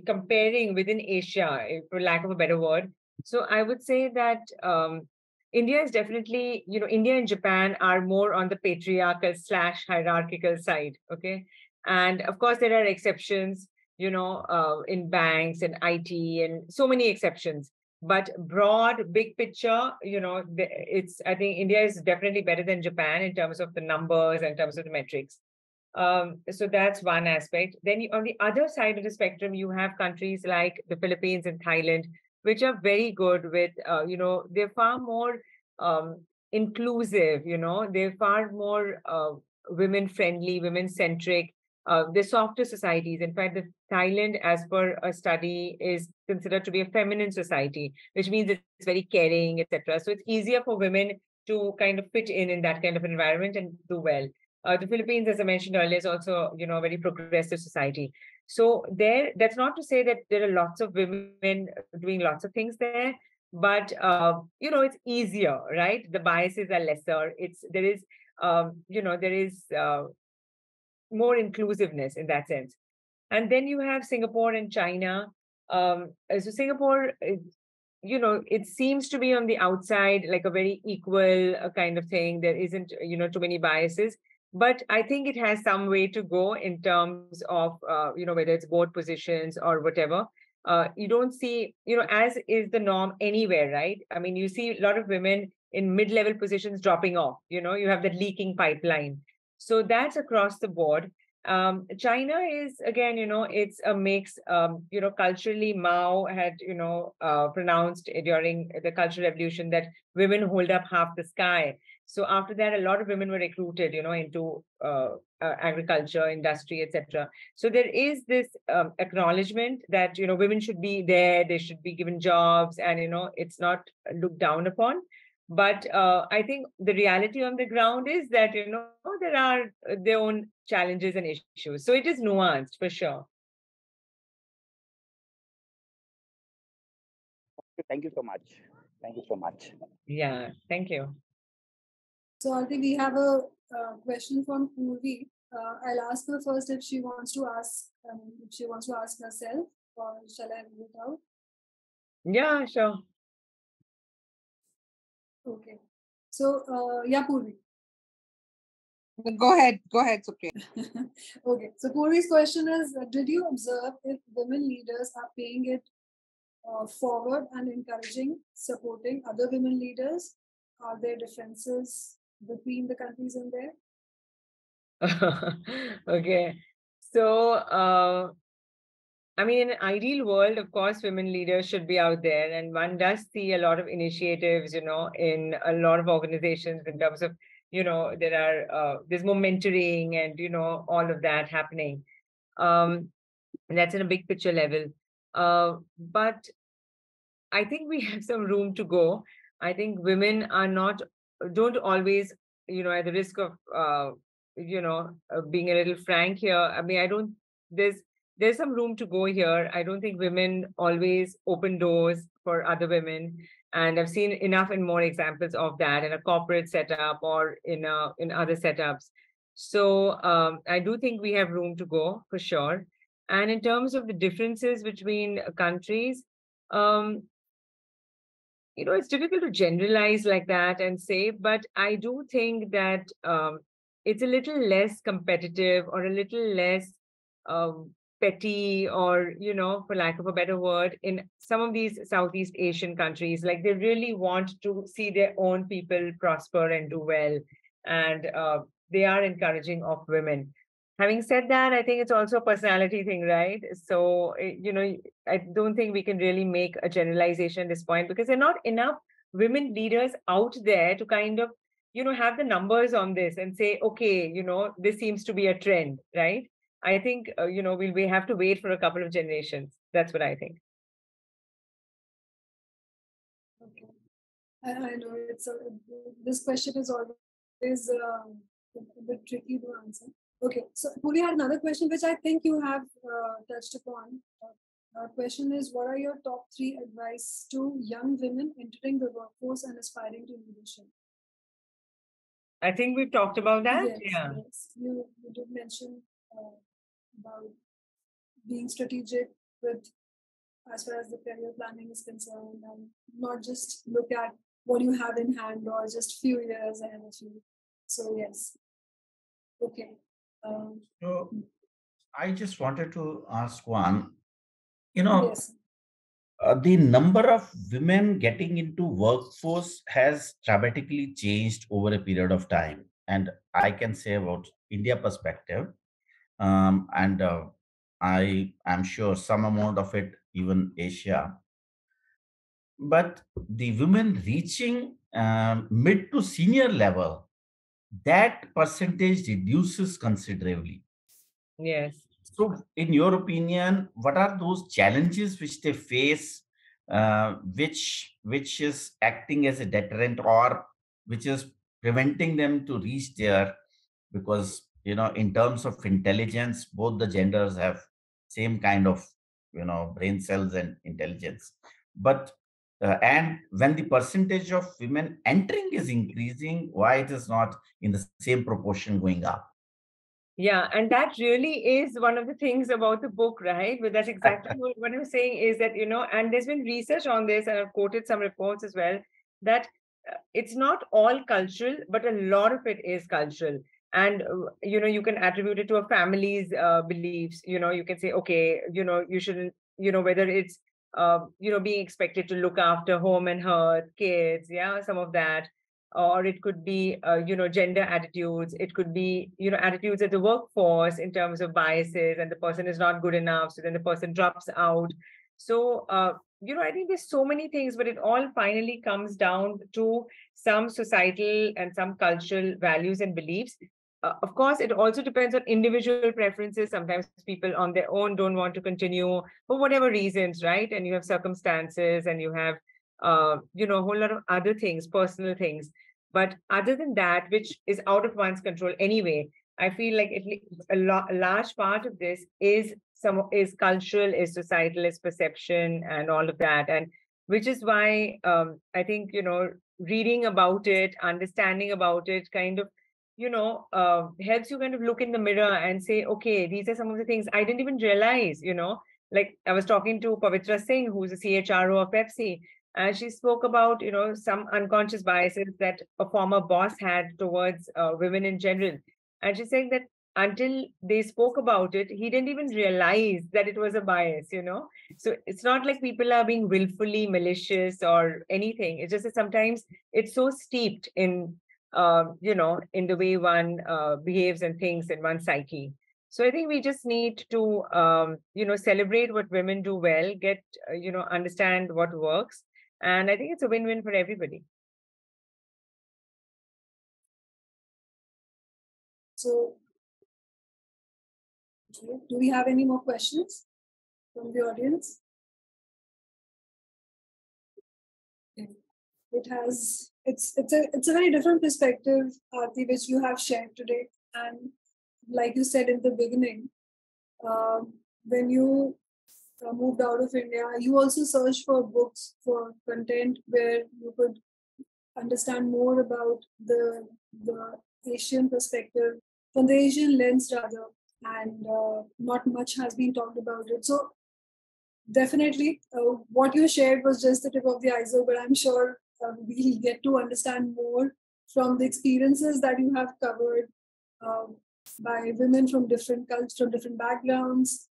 comparing within Asia, for lack of a better word, so I would say that India is definitely, India and Japan are more on the patriarchal / hierarchical side. Okay. And of course, there are exceptions, in banks and IT and so many exceptions. But broad, big picture, I think India is definitely better than Japan in terms of the numbers and in terms of the metrics. So that's one aspect. Then on the other side of the spectrum, you have countries like the Philippines and Thailand, which are very good with, they're far more inclusive, they're far more women friendly, women centric. They're softer societies. In fact, the Thailand, as per a study, is considered to be a feminine society, which means it's very caring, etc. So it's easier for women to kind of fit in that kind of environment and do well. The Philippines, as I mentioned earlier, is also, a very progressive society. So there, that's not to say that there are lots of women doing lots of things there, but it's easier, right? The biases are lesser. There is more inclusiveness in that sense. And then you have Singapore and China. So Singapore, it seems to be on the outside like a very equal kind of thing. There isn't, too many biases. But I think it has some way to go in terms of, whether it's board positions or whatever. You don't see, as is the norm anywhere, right? I mean, you see a lot of women in mid-level positions dropping off. You have the leaking pipeline. So that's across the board. China is, again, it's a mix. Culturally, Mao had, pronounced during the Cultural Revolution that women hold up half the sky. So after that, a lot of women were recruited, into agriculture, industry, etc. So there is this acknowledgement that, women should be there, they should be given jobs, and, it's not looked down upon. But I think the reality on the ground is that, there are their own challenges and issues. So it is nuanced for sure. Thank you so much. Thank you so much. Yeah, thank you. So Aarti, we have a question from Purvi. I'll ask her first if she wants to ask herself, or shall I read it out? Yeah, sure. Okay. So Purvi. Go ahead, Supriya. Okay. So Purvi's question is: did you observe if women leaders are paying it forward and encouraging, supporting other women leaders? Are there differences between the countries in there? Okay. So, I mean, in an ideal world, of course, women leaders should be out there. And one does see a lot of initiatives, in a lot of organizations in terms of, there's more mentoring and, all of that happening. And that's in a big picture level. But I think we have some room to go. I think women don't always, at the risk of, being a little frank here. I mean, there's some room to go here. I don't think women always open doors for other women. And I've seen enough and more examples of that in a corporate setup or in other setups. So I do think we have room to go for sure. And in terms of the differences between countries, it's difficult to generalize like that and say, but I do think that it's a little less competitive or a little less petty, or, for lack of a better word, in some of these Southeast Asian countries. Like, they really want to see their own people prosper and do well. And they are encouraging of women. Having said that, I think it's also a personality thing, right? So, I don't think we can really make a generalization at this point, because there are not enough women leaders out there to kind of, have the numbers on this and say, okay, this seems to be a trend, right? I think, we have to wait for a couple of generations. That's what I think. Okay. I know this question is always a bit tricky to answer. Okay, so Puri had another question which I think you have touched upon. Our question is: what are your top 3 advice to young women entering the workforce and aspiring to leadership? I think we've talked about that. Yes, yeah. Yes. You did mention about being strategic with, as far as the career planning is concerned, and not just look at what you have in hand or just few years ahead of you. So yes. Okay. So I just wanted to ask one. Yes. The number of women getting into workforce has dramatically changed over a period of time, and I can say about India perspective, and I am sure some amount of it even Asia. But the women reaching mid to senior level, that percentage reduces considerably. Yes. So, in your opinion, what are those challenges which they face, which is acting as a deterrent, or which is preventing them to reach there? because in terms of intelligence, both the genders have same kind of brain cells and intelligence. But and when the percentage of women entering is increasing, why it is not in the same proportion going up? Yeah, and that really is one of the things about the book, right? But that's exactly what I'm saying is that, and there's been research on this, and I've quoted some reports as well, that it's not all cultural, but a lot of it is cultural. And, you can attribute it to a family's beliefs. You can say, okay, you shouldn't, whether it's, being expected to look after home and hearth, kids, yeah, some of that, or it could be gender attitudes, it could be attitudes at the workforce in terms of biases, and the person is not good enough, so then the person drops out. So I think there's so many things, but it all finally comes down to some societal and some cultural values and beliefs. Of course, it also depends on individual preferences. Sometimes people on their own don't want to continue for whatever reasons, right? And you have circumstances, and you have a whole lot of other things, personal things. But other than that, which is out of one's control anyway, I feel like a large part of this is cultural, is societal, is perception, and all of that. And which is why I think reading about it, understanding about it, kind of helps you kind of look in the mirror and say, okay, these are some of the things I didn't even realize. Like I was talking to Pavitra Singh, who's a CHRO of Pepsi, and she spoke about some unconscious biases that a former boss had towards women in general. And she's saying that until they spoke about it, he didn't even realize that it was a bias. So it's not like people are being willfully malicious or anything. It's just that sometimes it's so steeped in in the way one behaves and thinks in one's psyche. So I think we just need to celebrate what women do well, get understand what works, and I think it's a win-win for everybody. So, do we have any more questions from the audience? It's a very different perspective, Aarti, which you have shared today. And like you said in the beginning, when you moved out of India, you also searched for books, for content where you could understand more about the Asian perspective, from the Asian lens rather, and not much has been talked about it. So definitely, what you shared was just the tip of the iceberg, but I'm sure we'll get to understand more from the experiences that you have covered by women from different cultures, from different backgrounds,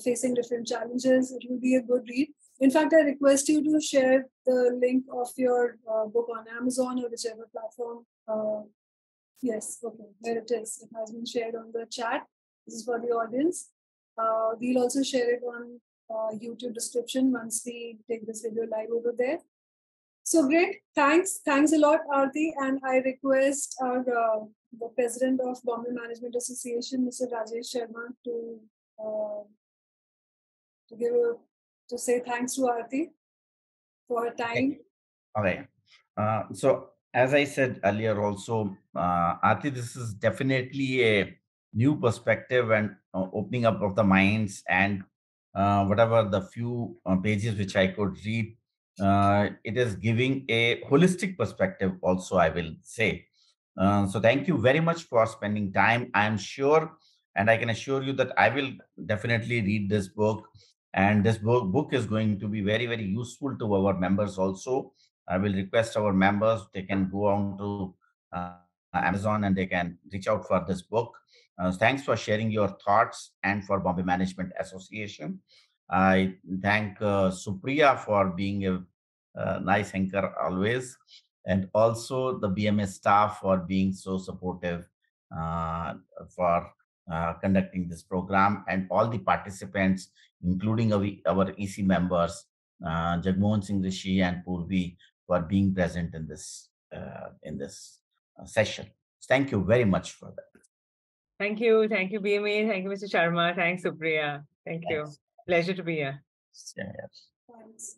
facing different challenges. It will be a good read. In fact, I request you to share the link of your book on Amazon or whichever platform. Yes, okay, there it is. It has been shared on the chat. This is for the audience. We'll also share it on YouTube description once we take this video live over there. So great, thanks a lot, Aarti, and I request our the president of Bombay Management Association, Mr. Rajesh Sharma, to say thanks to Aarti for her time. Okay. So as I said earlier, also, Aarti, this is definitely a new perspective and opening up of the minds, and whatever the few pages which I could read, it is giving a holistic perspective also, I will say. So thank you very much for spending time. I'm sure, and I can assure you that I will definitely read this book. And this book is going to be very, very useful to our members also. I will request our members, they can go on to Amazon and they can reach out for this book. Thanks for sharing your thoughts, and for Bombay Management Association. I thank Supriya for being a nice anchor always, and also the BMS staff for being so supportive uh, for conducting this program, and all the participants, including our EC members, Jagmohan Singh Rishi and Purvi, for being present in this session. Thank you very much for that. Thank you, BMA, thank you, Mr. Sharma, thanks, Supriya, thank you. Pleasure to be here. Yeah, yes. Thanks.